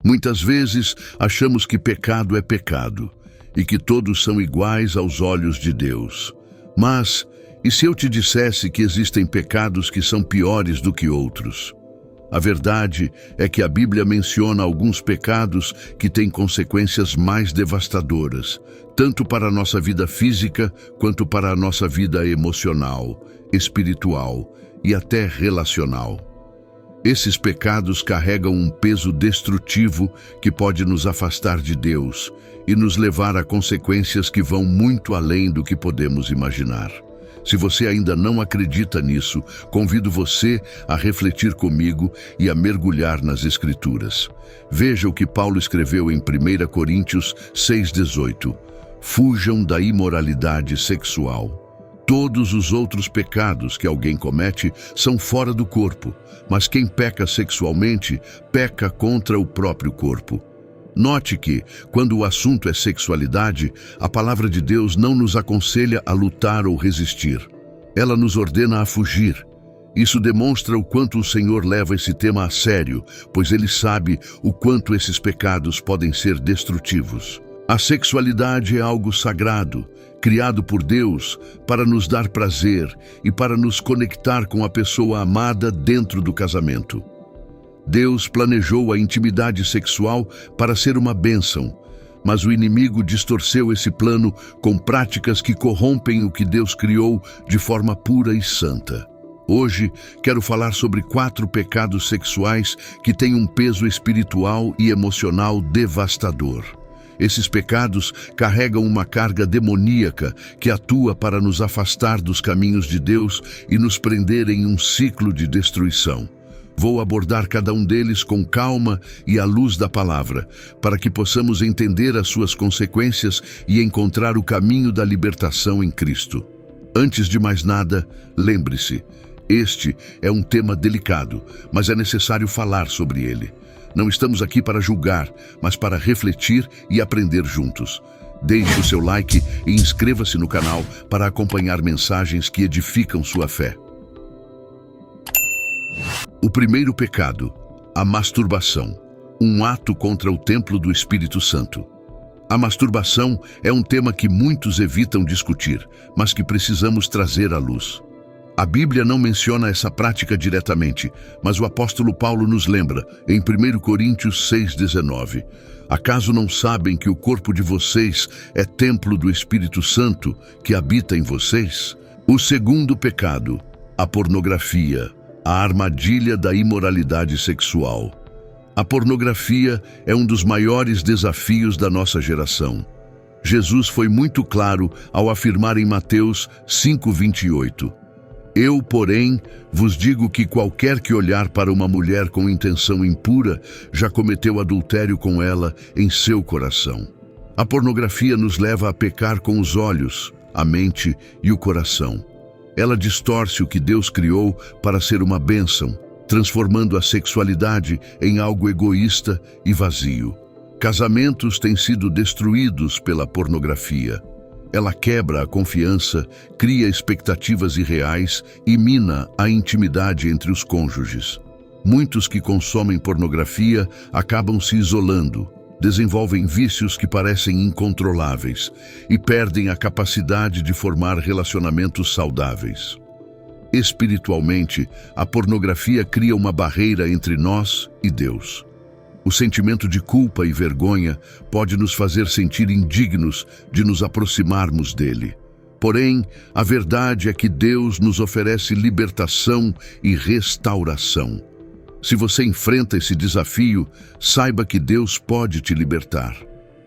Muitas vezes achamos que pecado é pecado e que todos são iguais aos olhos de Deus. Mas, e se eu te dissesse que existem pecados que são piores do que outros? A verdade é que a Bíblia menciona alguns pecados que têm consequências mais devastadoras, tanto para a nossa vida física quanto para a nossa vida emocional, espiritual e até relacional. Esses pecados carregam um peso destrutivo que pode nos afastar de Deus e nos levar a consequências que vão muito além do que podemos imaginar. Se você ainda não acredita nisso, convido você a refletir comigo e a mergulhar nas Escrituras. Veja o que Paulo escreveu em 1 Coríntios 6,18. Fujam da imoralidade sexual. Todos os outros pecados que alguém comete são fora do corpo, mas quem peca sexualmente, peca contra o próprio corpo. Note que, quando o assunto é sexualidade, a palavra de Deus não nos aconselha a lutar ou resistir. Ela nos ordena a fugir. Isso demonstra o quanto o Senhor leva esse tema a sério, pois Ele sabe o quanto esses pecados podem ser destrutivos. A sexualidade é algo sagrado, criado por Deus para nos dar prazer e para nos conectar com a pessoa amada dentro do casamento. Deus planejou a intimidade sexual para ser uma bênção, mas o inimigo distorceu esse plano com práticas que corrompem o que Deus criou de forma pura e santa. Hoje, quero falar sobre 4 pecados sexuais que têm um peso espiritual e emocional devastador. Esses pecados carregam uma carga demoníaca que atua para nos afastar dos caminhos de Deus e nos prender em um ciclo de destruição. Vou abordar cada um deles com calma e à luz da palavra, para que possamos entender as suas consequências e encontrar o caminho da libertação em Cristo. Antes de mais nada, lembre-se, este é um tema delicado, mas é necessário falar sobre ele. Não estamos aqui para julgar, mas para refletir e aprender juntos. Deixe o seu like e inscreva-se no canal para acompanhar mensagens que edificam sua fé. O primeiro pecado, a masturbação, um ato contra o templo do Espírito Santo. A masturbação é um tema que muitos evitam discutir, mas que precisamos trazer à luz. A Bíblia não menciona essa prática diretamente, mas o apóstolo Paulo nos lembra, em 1 Coríntios 6,19. Acaso não sabem que o corpo de vocês é templo do Espírito Santo que habita em vocês? O segundo pecado, a pornografia, a armadilha da imoralidade sexual. A pornografia é um dos maiores desafios da nossa geração. Jesus foi muito claro ao afirmar em Mateus 5,28. Eu, porém, vos digo que qualquer que olhar para uma mulher com intenção impura já cometeu adultério com ela em seu coração. A pornografia nos leva a pecar com os olhos, a mente e o coração. Ela distorce o que Deus criou para ser uma bênção, transformando a sexualidade em algo egoísta e vazio. Casamentos têm sido destruídos pela pornografia. Ela quebra a confiança, cria expectativas irreais e mina a intimidade entre os cônjuges. Muitos que consomem pornografia acabam se isolando, desenvolvem vícios que parecem incontroláveis e perdem a capacidade de formar relacionamentos saudáveis. Espiritualmente, a pornografia cria uma barreira entre nós e Deus. O sentimento de culpa e vergonha pode nos fazer sentir indignos de nos aproximarmos dele. Porém, a verdade é que Deus nos oferece libertação e restauração. Se você enfrenta esse desafio, saiba que Deus pode te libertar.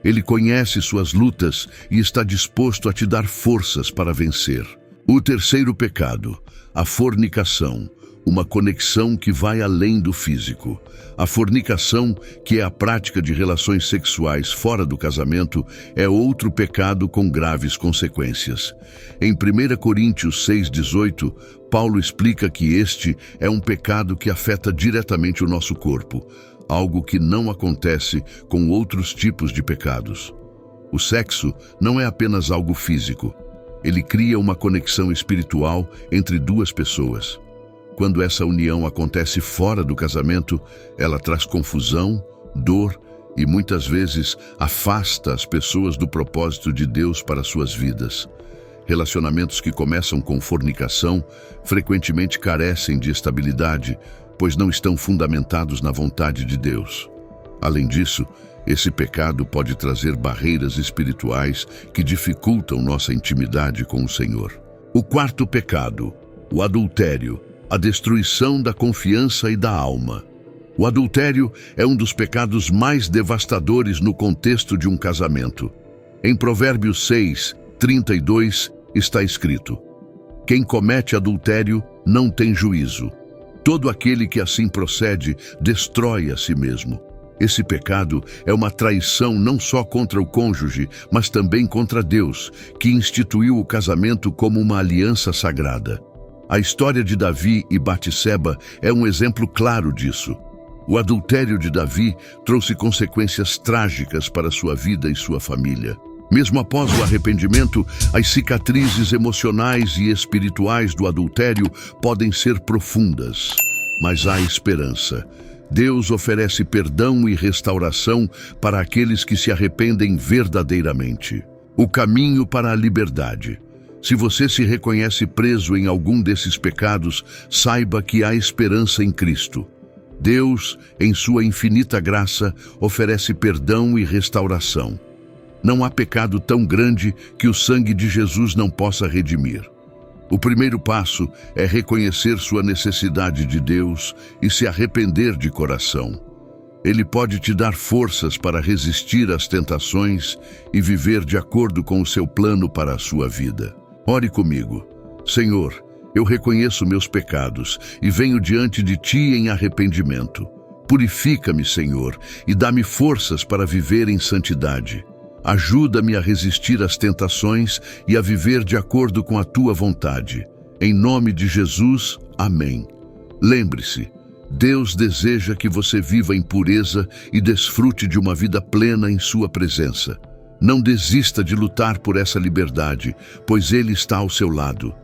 Ele conhece suas lutas e está disposto a te dar forças para vencer. O terceiro pecado, a fornicação, uma conexão que vai além do físico. A fornicação, que é a prática de relações sexuais fora do casamento, é outro pecado com graves consequências. Em 1 Coríntios 6,18, Paulo explica que este é um pecado que afeta diretamente o nosso corpo, algo que não acontece com outros tipos de pecados. O sexo não é apenas algo físico. Ele cria uma conexão espiritual entre duas pessoas. Quando essa união acontece fora do casamento, ela traz confusão, dor e muitas vezes afasta as pessoas do propósito de Deus para suas vidas. Relacionamentos que começam com fornicação frequentemente carecem de estabilidade, pois não estão fundamentados na vontade de Deus. Além disso, esse pecado pode trazer barreiras espirituais que dificultam nossa intimidade com o Senhor. O quarto pecado, o adultério, a destruição da confiança e da alma. O adultério é um dos pecados mais devastadores no contexto de um casamento. Em Provérbios 6:32 está escrito: quem comete adultério não tem juízo. Todo aquele que assim procede destrói a si mesmo. Esse pecado é uma traição não só contra o cônjuge, mas também contra Deus, que instituiu o casamento como uma aliança sagrada. A história de Davi e Batseba é um exemplo claro disso. O adultério de Davi trouxe consequências trágicas para sua vida e sua família. Mesmo após o arrependimento, as cicatrizes emocionais e espirituais do adultério podem ser profundas, mas há esperança. Deus oferece perdão e restauração para aqueles que se arrependem verdadeiramente. O caminho para a liberdade. Se você se reconhece preso em algum desses pecados, saiba que há esperança em Cristo. Deus, em sua infinita graça, oferece perdão e restauração. Não há pecado tão grande que o sangue de Jesus não possa redimir. O primeiro passo é reconhecer sua necessidade de Deus e se arrepender de coração. Ele pode te dar forças para resistir às tentações e viver de acordo com o seu plano para a sua vida. Ore comigo. Senhor, eu reconheço meus pecados e venho diante de Ti em arrependimento. Purifica-me, Senhor, e dá-me forças para viver em santidade. Ajuda-me a resistir às tentações e a viver de acordo com a Tua vontade. Em nome de Jesus, amém. Lembre-se, Deus deseja que você viva em pureza e desfrute de uma vida plena em Sua presença. Não desista de lutar por essa liberdade, pois Ele está ao seu lado.